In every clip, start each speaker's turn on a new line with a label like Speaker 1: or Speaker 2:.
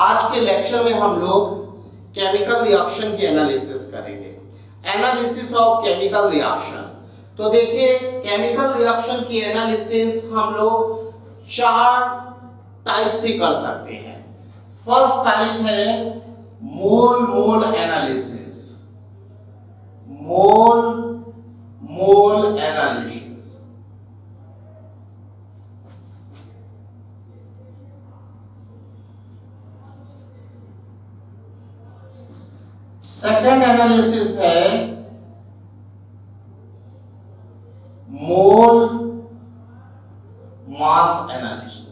Speaker 1: आज के लेक्चर में हम लोग केमिकल रिएक्शन की एनालिसिस करेंगे। Analysis of chemical reaction. तो देखिए, केमिकल रिएक्शन की एनालिसिस हम लोग 4 टाइप से कर सकते हैं। फर्स्ट टाइप है मोल मोल एनालिसिस। मोल मोल एनालिसिस। सेकेंड एनालिसिस है मोल मास एनालिसिस।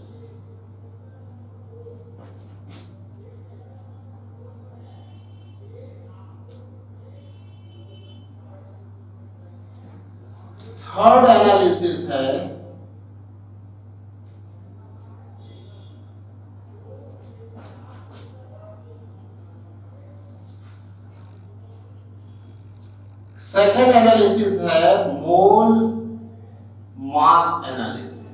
Speaker 1: थर्ड एनालिसिस है सेकेंड एनालिसिस है मोल मास एनालिसिस।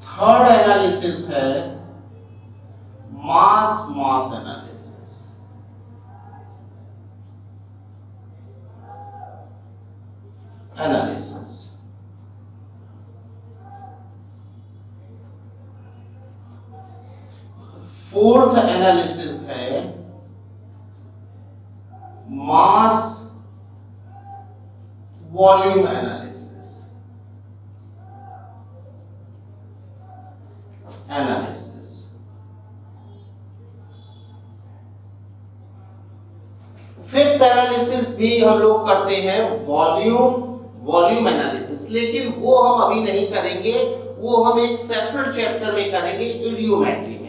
Speaker 1: थर्ड एनालिसिस है मास मास एनालिसिस। फोर्थ एनालिसिस है mass volume analysis. Fifth analysis भी हम लोग करते हैं वॉल्यूम एनालिसिस, लेकिन वो हम अभी नहीं करेंगे, वो हम एक सेपरेट चैप्टर में करेंगे, इडियोमेट्री में।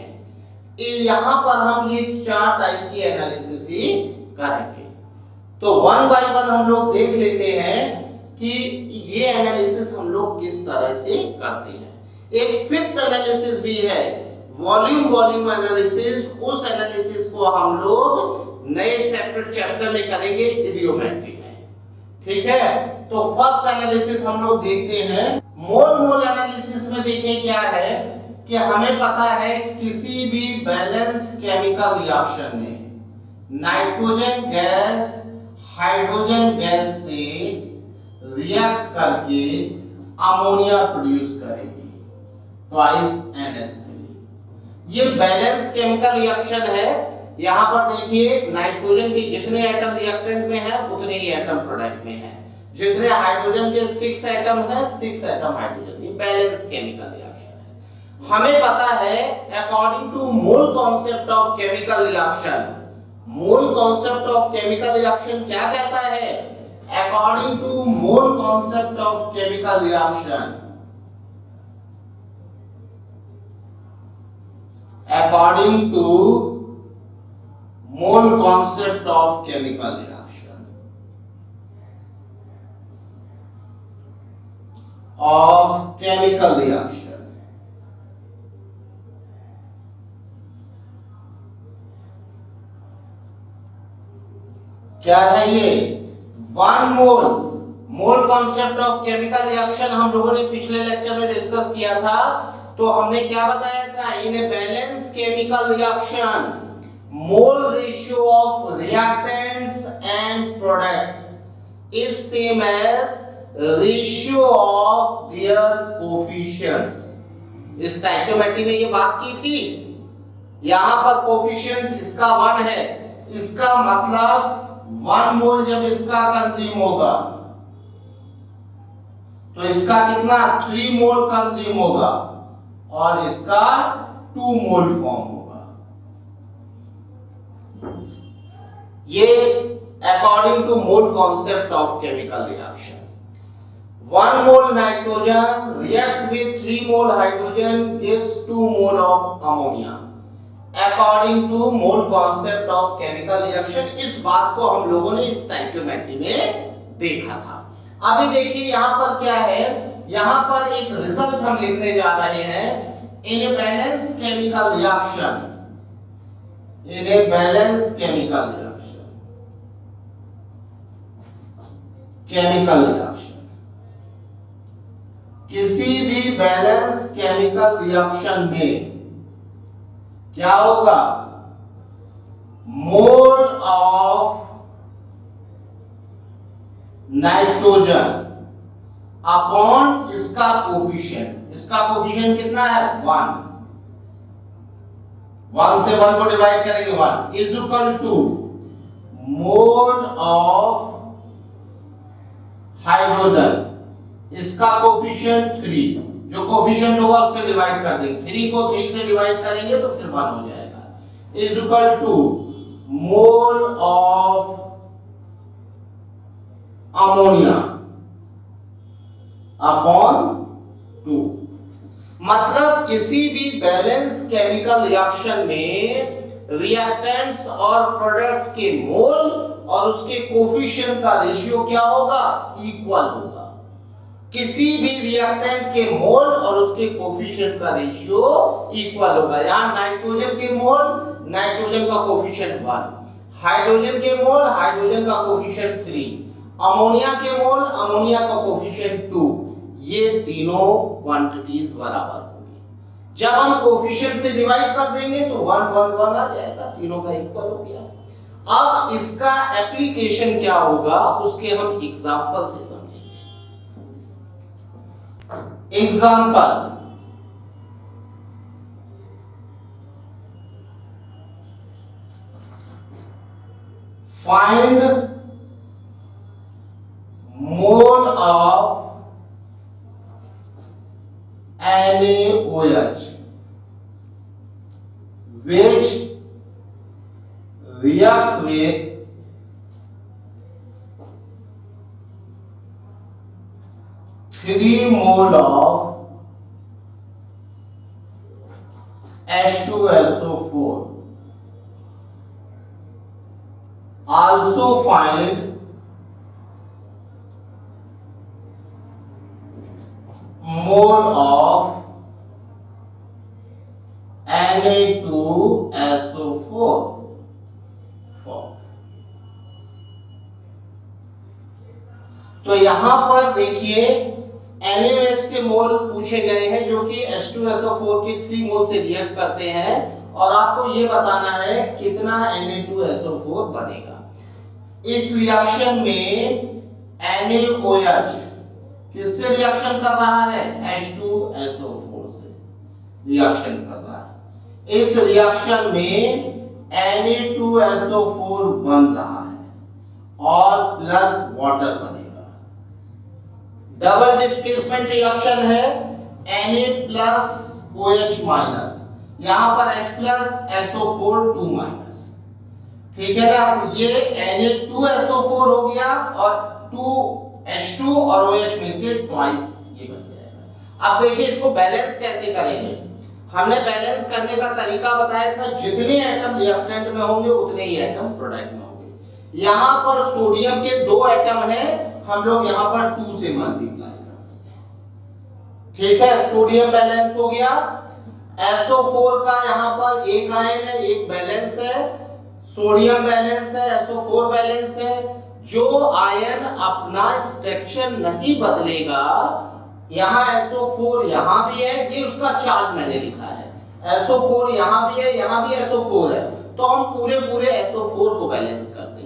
Speaker 1: यहाँ पर हम ये 4 टाइप की एनालिसिस ही करेंगे। तो वन बाय वन हम लोग देख लेते हैं कि ये एनालिसिस हम लोग किस तरह से करते हैं। एक फिफ्थ एनालिसिस भी है वॉल्यूम एनालिसिस। उस एनालिसिस को हम लोग नए सेपरेट चैप्टर में करेंगे, इडियोमेट्री में। ठीक है, तो फर्स्ट एनालिसिस हम लोग देखते हैं। मोल एनालिसिस में देखिए क्या है कि हमें पता है किसी भी बैलेंस केमिकल रिएक्शन में नाइट्रोजन गैस हाइड्रोजन गैस से रिएक्ट करके अमोनिया प्रोड्यूस करेगी, ट्वाइस NH3। ये बैलेंस केमिकल रिएक्शन है। यहाँ पर देखिए, नाइट्रोजन के जितने एटम रिएक्टेंट में है उतने ही एटम प्रोडक्ट में है। जितने हाइड्रोजन के 6 एटम है, 6 एटम हाइड्रोजन। ये बैलेंस केमिकल रिएक्शन है। हमें पता है according to mole concept of chemical reaction, mole concept of chemical reaction क्या कहता है? According to mole concept of chemical reaction, according to mole concept of chemical reaction of chemical reaction, क्या है ये? 1 mole concept of chemical reaction हम लोगों ने पिछले लेक्चर में डिस्कस किया था। तो हमने क्या बताया था? In a balance chemical reaction mole ratio of reactants and products is same as ratio of their coefficients. इस स्टोइकियोमेट्री में ये बात की थी। यहां पर कोफिशिएंट इसका 1 है, इसका मतलब 1 मोल जब इसका कंज्यूम होगा तो इसका कितना? 3 मोल कंज्यूम होगा और इसका 2 मोल फॉर्म होगा। ये according to mole concept of chemical reaction. 1 mole nitrogen reacts with 3 mole hydrogen gives 2 mole of ammonia, according to mole concept of chemical reaction. इस बात को हम लोगों ने स्टोइकियोमेट्री में देखा था। अभी देखिए यहाँ पर क्या है, यहाँ पर एक रिजल्ट हम लिखने जा रहे हैं। In a balance chemical reaction, in a balance chemical reaction chemical reaction, किसी भी बैलेंस केमिकल रिएक्शन में क्या होगा, मोल ऑफ नाइट्रोजन अपॉन इसका कोफिशिएंट, इसका कोफिशिएंट कितना है 1, 1 से 1 को डिवाइड करेंगे 1 is equal to mole of hydrogen, इसका कोफिशिएंट 3, जो कोफिशिएंट होगा उससे डिवाइड कर देंगे, 3 को 3 से डिवाइड करेंगे तो फिर 1 हो जाएगा, is equal to mole of ammonia upon 2। मतलब किसी भी बैलेंस केमिकल रिएक्शन में रिएक्टेंट्स और प्रोडक्ट्स के मोल और उसके कोफिशिएंट का रेशियो क्या होगा, इक्वल होगा। किसी भी रिएक्टेंट के मोल और उसके कोफिशिएंट का रेशियो इक्वल होगा। यहां नाइट्रोजन के मोल, नाइट्रोजन का कोफिशिएंट 1, हाइड्रोजन के मोल, हाइड्रोजन का कोफिशिएंट 3, अमोनिया के मोल, अमोनिया का कोफिशिएंट 2, ये तीनों क्वांटिटीज बराबर होंगी। जब हम कोफिशिएंट से डिवाइड कर देंगे तो 1 1 1 आ जाएगा, तीनों का इक्वल हो गया। अब इसका एप्लीकेशन क्या होगा उसके हम एग्जांपल से समझेंगे। Example, find mole of NaOH which reacts with 3 mole of H2SO4. Also find mole of Na2SO4. तो यहां पर देखिए NaOH के मोल पूछे गए हैं जो कि H2SO4 के 3 मोल से रिएक्ट करते हैं और आपको ये बताना है कितना Na2SO4 बनेगा। इस रिएक्शन में NaOH किससे रिएक्शन कर रहा है, H2SO4 से रिएक्शन कर रहा है। इस रिएक्शन में Na2SO4 बन रहा है और प्लस वाटर बनेगा। डबल डिस्प्लेसमेंट रिएक्शन है Na प्लस OH माइनस, यहां पर H प्लस SO4 2 माइनस, ठीक है ना। ये Na2SO4 हो गया और 2H2 और OH मिलके ट्वाइस ये बन जाएगा। अब देखिए इसको बैलेंस कैसे करेंगे। हमने बैलेंस करने का तरीका बताया था, जितने एटम रिएक्टेंट में होंगे उतने ही एटम प्रोडक्ट में होंगे। यहां पर सोडियम के 2 एटम हैं, हम लोग यहां पर 2 से मल्टीप्लाई करते हैं, ठीक है। सोडियम बैलेंस हो गया। SO4 का यहां पर एक आयन है, एक बैलेंस है, सोडियम बैलेंस है, SO4 बैलेंस है। जो आयन अपना स्ट्रक्चर नहीं बदलेगा, यहां SO4 यहां भी है, ये उसका चार्ज मैंने लिखा है, SO4 यहां भी है, यहां भी SO4 है, तो हम पूरे SO4 को बैलेंस करते हैं।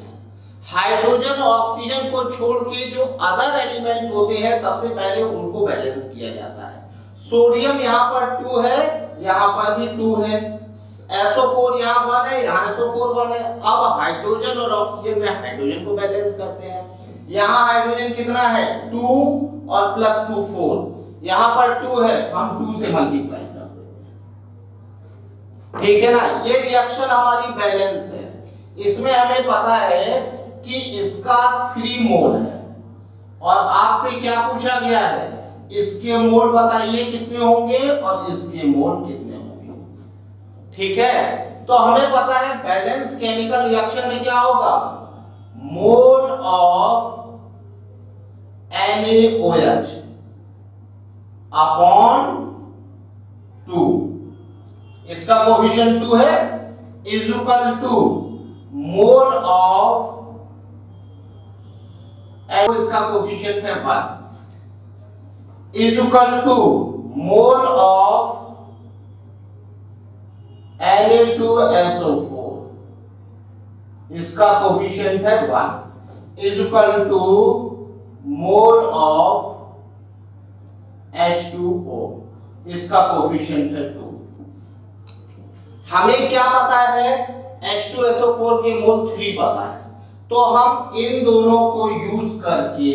Speaker 1: हाइड्रोजन ऑक्सीजन को छोड़ के जो अदर एलिमेंट होते हैं सबसे पहले उनको बैलेंस किया जाता है। सोडियम यहां पर 2 है, यहां पर भी 2 है, SO4 यहाँ 1 है, यहाँ SO4 1 है। अब हाइड्रोजन और ऑक्सीजन में हाइड्रोजन को बैलेंस करते हैं। यहाँ हाइड्रोजन कितना है 2 और प्लस 2 4, यहाँ पर 2 है, हम 2 से मल्टीप्लाई कर देते हैं, ठीक है ना। ये रिएक्शन हमारी बैलेंस है। इसमें हमें पता है कि इसका 3 मोल है और आपसे क्या पूछा गया है, इसके मोल बताइए कितने होंगे और इसके मोल कितने होंगे, ठीक है। तो हमें पता है बैलेंस केमिकल रिएक्शन में क्या होगा, मोल ऑफ NaOH अपॉन 2, इसका कोफिशिएंट 2 है, is equal to mole of इसका कोफिशिएंट है 1 is equal to mole of Na2SO4, इसका कोफिशिएंट है 1 is equal to mole of H2O, इसका कोफिशिएंट है 2। हमें क्या पता है? H2SO4 के मोल 3 पता है, तो हम इन दोनों को यूज करके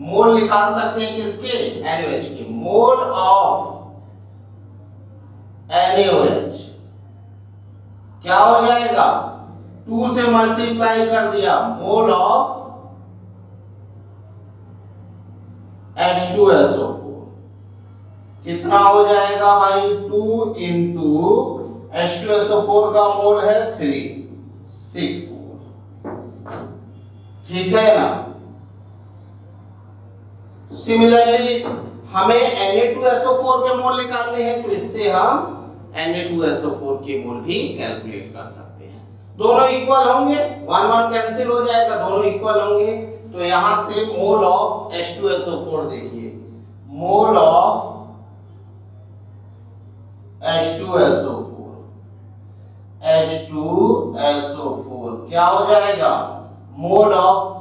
Speaker 1: मोल निकाल सकते हैं किसके? NaOH के। मोल ऑफ NaOH क्या हो जाएगा? 2 से मल्टीप्लाई कर दिया, मोल ऑफ H2SO4 कितना हो जाएगा भाई? 2 इंटू H2SO4 का मोल है 3, 6 मोल। ठीक है ना? सिमिलरली हमें Na2SO4 के मोल निकालने हैं, तो इससे हम Na2SO4 के मोल भी कैलकुलेट कर सकते हैं। दोनों इक्वल होंगे, 1 1 कैंसिल हो जाएगा, दोनों इक्वल होंगे। तो यहां से मोल ऑफ H2SO4 देखिए, मोल ऑफ H2SO4 क्या हो जाएगा? मोल ऑफ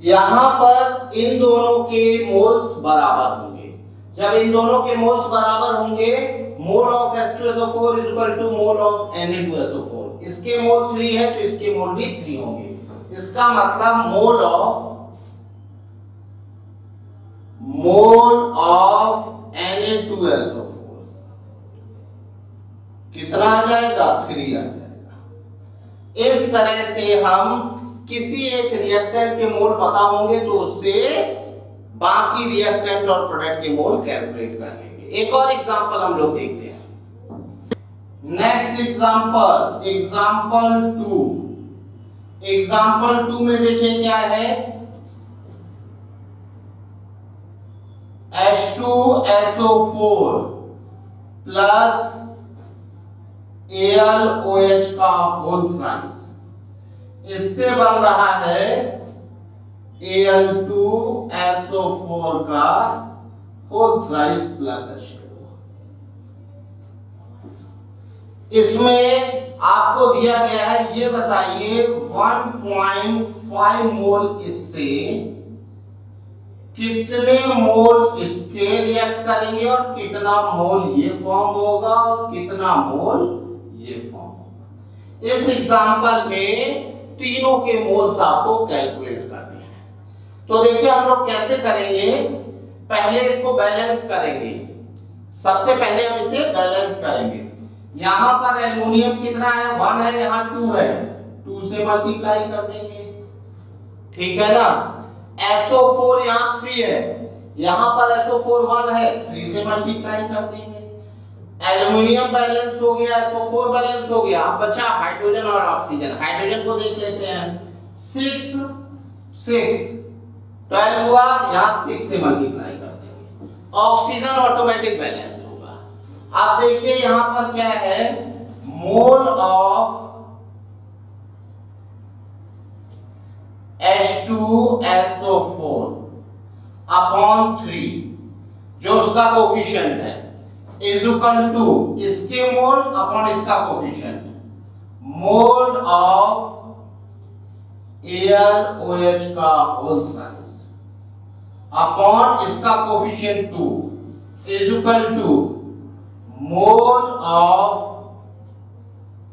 Speaker 1: यहां पर इन दोनों के मोल्स बराबर होंगे। जब इन दोनों के मोल्स बराबर होंगे, mole of H2SO4 is equal to mole of Na2SO4। इसके मोल 3 है तो इसके मोल भी 3 होंगे। इसका मतलब मोल ऑफ Na2SO4 कितना आ जाएगा? 3 आ जाएगा। इस तरह से हम किसी एक रिएक्टेंट के मोल पता होंगे तो उससे बाकी रिएक्टेंट और प्रोडक्ट के मोल कैलकुलेट कर लेंगे। एक और एग्जांपल हम लोग देखते हैं। नेक्स्ट एग्जांपल, एग्जांपल 2 में देखिए क्या है? H2SO4 प्लस AlOH का होल थ्राइस, इससे बन रहा है Al2SO4 का होल थ्राइस प्लस H2O। इसमें आपको दिया गया है, ये बताइए 1.5 मोल इससे कितने मोल इसके रिएक्ट करेंगे और कितना मोल ये फॉर्म होगा और कितना मोल ये फॉर्म होगा। इस एग्जांपल में तीनों के मोल्स आपको कैलकुलेट करने हैं। तो देखिए हम लोग कैसे करेंगे? पहले इसको बैलेंस करेंगे। सबसे पहले हम इसे बैलेंस करेंगे। यहां पर एल्युमिनियम कितना है? 1 है, यहां 2 है, 2 से मल्टीप्लाई कर देंगे। ठीक है ना? SO4 यहां 3 है, यहां पर SO4 1 है, 3 से मल्टीप्लाई कर देंगे। एल्युमिनियम बैलेंस हो गया, SO4 बैलेंस हो गया। अब बचा हाइड्रोजन और ऑक्सीजन। हाइड्रोजन को देख लेते हैं। 6 12 हुआ, यहां 6 से मल्टीप्लाई कर देंगे। ऑक्सीजन ऑटोमेटिक बैलेंस होगा। अब देखिए यहां पर क्या है? मोल ऑफ H2SO4 अपॉन 3 जो उसका कोफिशिएंट है इज इक्वल टू इसके मोल अपॉन इसका कोफिशिएंट, मोल ऑफ AlOH का होल थ्राइस अपॉन इसका coefficient 2 is equal to mole of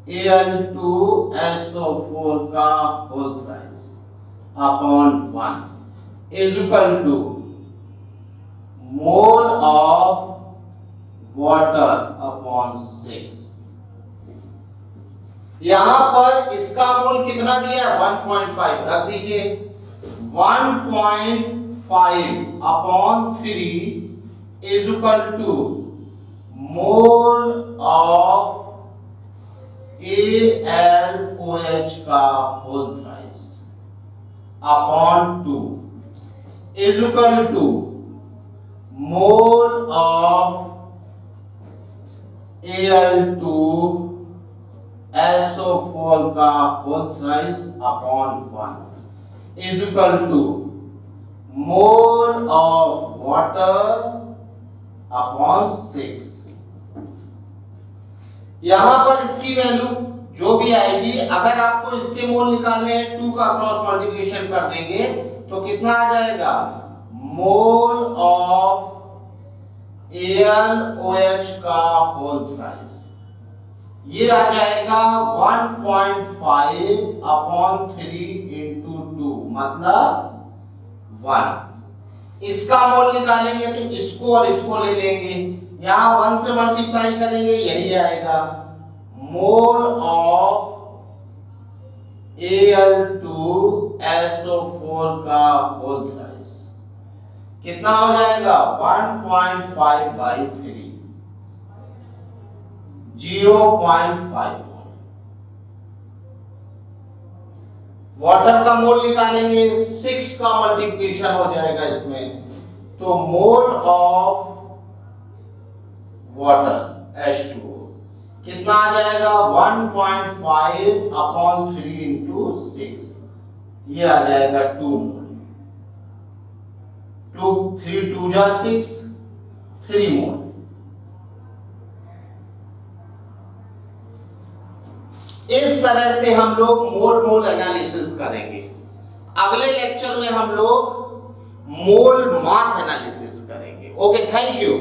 Speaker 1: Al2SO4 का whole thrice upon 1 is equal to mole of water upon 6। यहां पर इसका मोल कितना दिया? 1.5 रख दीजिए। 1.5 upon 3 is equal to mole of AlOH का whole thrice upon 2 is equal to mole of Al2SO4 का whole thrice upon 1 is equal to mole of water upon 6। यहां पर इसकी वैल्यू जो भी आएगी, अगर आपको इसके मोल निकालने हैं 2 का क्रॉस मल्टीप्लिकेशन कर देंगे तो कितना आ जाएगा, मोल ऑफ AlOH का होल थ्राइस, ये आ जाएगा 1.5 अपॉन 3 इंटू 2 मतलब 1। इसका मोल निकालेंगे तो इसको और इसको ले लेंगे, यहां 1 से मल्टीप्लाई करेंगे यही आएगा, मोल ऑफ Al2SO4 का होल थ्राइस कितना हो जाएगा 1.5/3 0.5 मोल। वाटर का मोल निकालेंगे 6 का मल्टीप्लिकेशन हो जाएगा इसमें, तो मोल ऑफ वाटर H2O कितना आ जाएगा 1.5 अपॉन 3 इंटू 6, ये आ जाएगा 2 मोल। 3 2 जा 6 3 मोल। इस तरह से हम लोग मोल एनालिसिस करेंगे। अगले लेक्चर में हम लोग मोल मास एनालिसिस करेंगे। Okay, thank you.